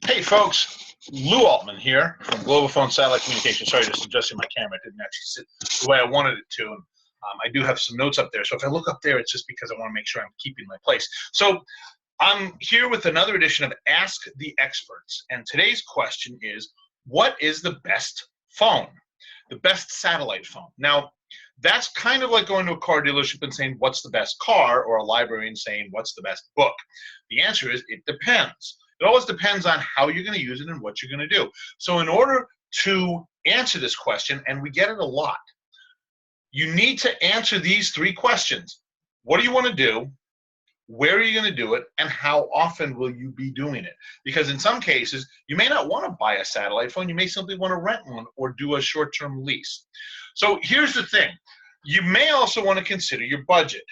Hey folks, Lou Altman here from Global Phone Satellite Communication. Sorry, just adjusting my camera. It didn't actually sit the way I wanted it to. And, I do have some notes up there. So if I look up there, it's just because I want to make sure I'm keeping my place. So I'm here with another edition of Ask the Experts. And today's question is, what is the best phone? The best satellite phone. Now, that's kind of like going to a car dealership and saying, what's the best car? Or a librarian saying, what's the best book? The answer is, it depends. It always depends on how you're going to use it and what you're going to do. So in order to answer this question, and we get it a lot, you need to answer these three questions. What do you want to do? Where are you going to do it? And how often will you be doing it? Because in some cases, you may not want to buy a satellite phone. You may simply want to rent one or do a short-term lease. So here's the thing. You may also want to consider your budget.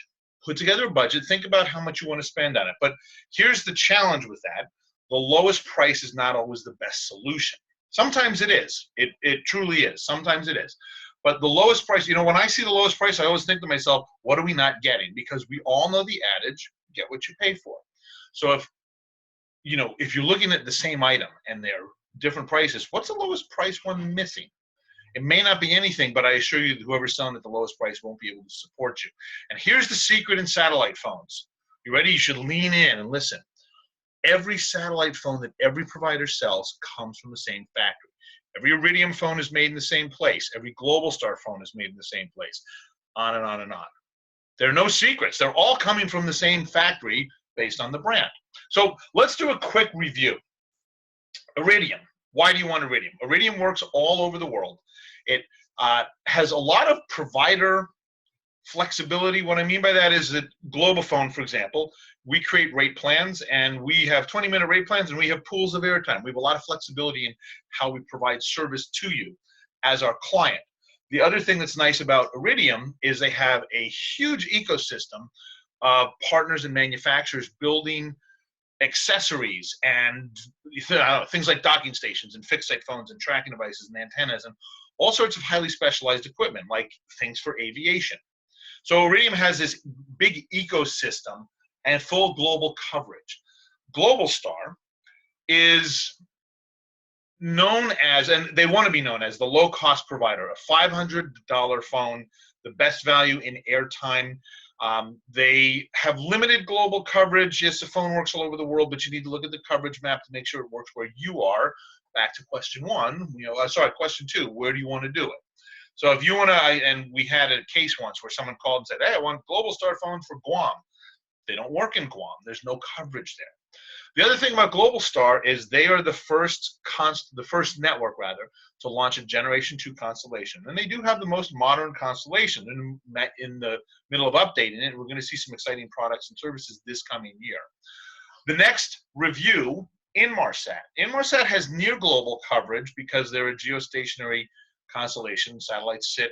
Put together a budget. Think about how much you want to spend on it. But here's the challenge with that. The lowest price is not always the best solution. Sometimes it is. It truly is. Sometimes it is. But the lowest price, when I see the lowest price, I always think to myself, what are we not getting? Because we all know the adage, get what you pay for. So if you're looking at the same item and they're different prices, what's the lowest price one missing? It may not be anything, but I assure you that whoever's selling at the lowest price won't be able to support you. And here's the secret in satellite phones. You ready? You should lean in and listen. Every satellite phone that every provider sells comes from the same factory. Every Iridium phone is made in the same place. Every Globalstar phone is made in the same place. On and on and on. There are no secrets. They're all coming from the same factory based on the brand. So let's do a quick review. Iridium. Why do you want Iridium? Iridium works all over the world. It has a lot of provider flexibility. What I mean by that is that Globalphone, for example, we create rate plans, and we have 20-minute rate plans, and we have pools of airtime. We have a lot of flexibility in how we provide service to you as our client. The other thing that's nice about Iridium is they have a huge ecosystem of partners and manufacturers building accessories and things like docking stations and fixed-site phones and tracking devices and antennas and all sorts of highly specialized equipment like things for aviation. So Iridium has this big ecosystem and full global coverage. Globalstar is known as, and they want to be known as, the low-cost provider, a $500 phone, the best value in airtime. They have limited global coverage. Yes, the phone works all over the world, but you need to look at the coverage map to make sure it works where you are. Back to question one, question two, where do you want to do it? So if you want to, and we had a case once where someone called and said, hey, I want a Globalstar phone for Guam. They don't work in Guam. There's no coverage there. The other thing about Globalstar is they are the first network to launch a Generation 2 constellation. And they do have the most modern constellation. In the middle of updating it, we're going to see some exciting products and services this coming year. The next review, Inmarsat. Inmarsat has near global coverage because they're a geostationary constellation. Satellites sit,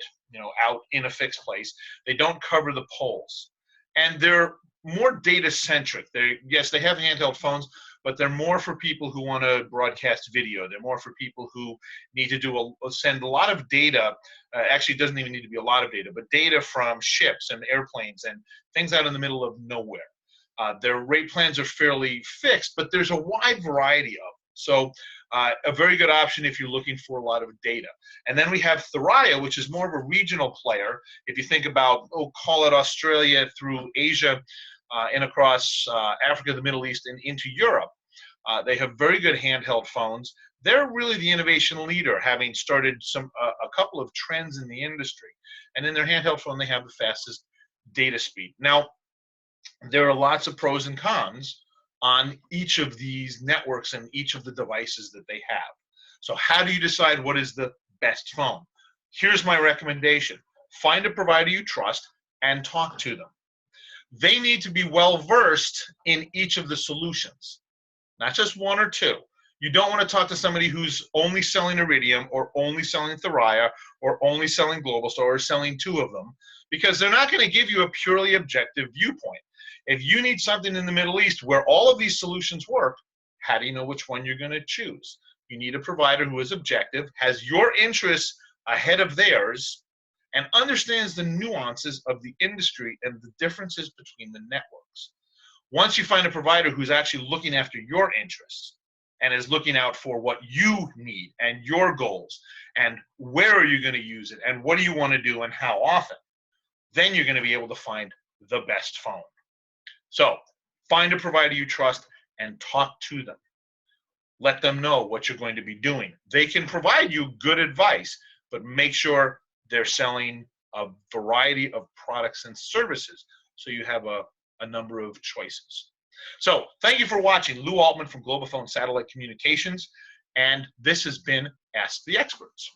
out in a fixed place. They don't cover the poles, and they're more data centric. Yes, they have handheld phones, but they're more for people who want to broadcast video. They're more for people who need to send a lot of data. Actually, it doesn't even need to be a lot of data, but data from ships and airplanes and things out in the middle of nowhere. Their rate plans are fairly fixed, but there's a wide variety of them. So a very good option if you're looking for a lot of data. And then we have Thuraya, which is more of a regional player. If you think about, call it Australia through Asia and across Africa, the Middle East, and into Europe. They have very good handheld phones. They're really the innovation leader, having started a couple of trends in the industry. And in their handheld phone, they have the fastest data speed. Now, there are lots of pros and cons on each of these networks and each of the devices that they have. So how do you decide what is the best phone? Here's my recommendation. Find a provider you trust and talk to them. They need to be well-versed in each of the solutions, not just one or two. You don't want to talk to somebody who's only selling Iridium or only selling Thuraya or only selling Globalstar or selling two of them, because they're not going to give you a purely objective viewpoint. If you need something in the Middle East where all of these solutions work, how do you know which one you're going to choose? You need a provider who is objective, has your interests ahead of theirs, and understands the nuances of the industry and the differences between the networks. Once you find a provider who's actually looking after your interests, and is looking out for what you need and your goals and where are you going to use it and what do you want to do and how often, then you're going to be able to find the best phone. So find a provider you trust and talk to them. Let them know what you're going to be doing. They can provide you good advice, but make sure they're selling a variety of products and services so you have a number of choices. So thank you for watching. Lou Altman from Globophone Satellite Communications, and this has been Ask the Experts.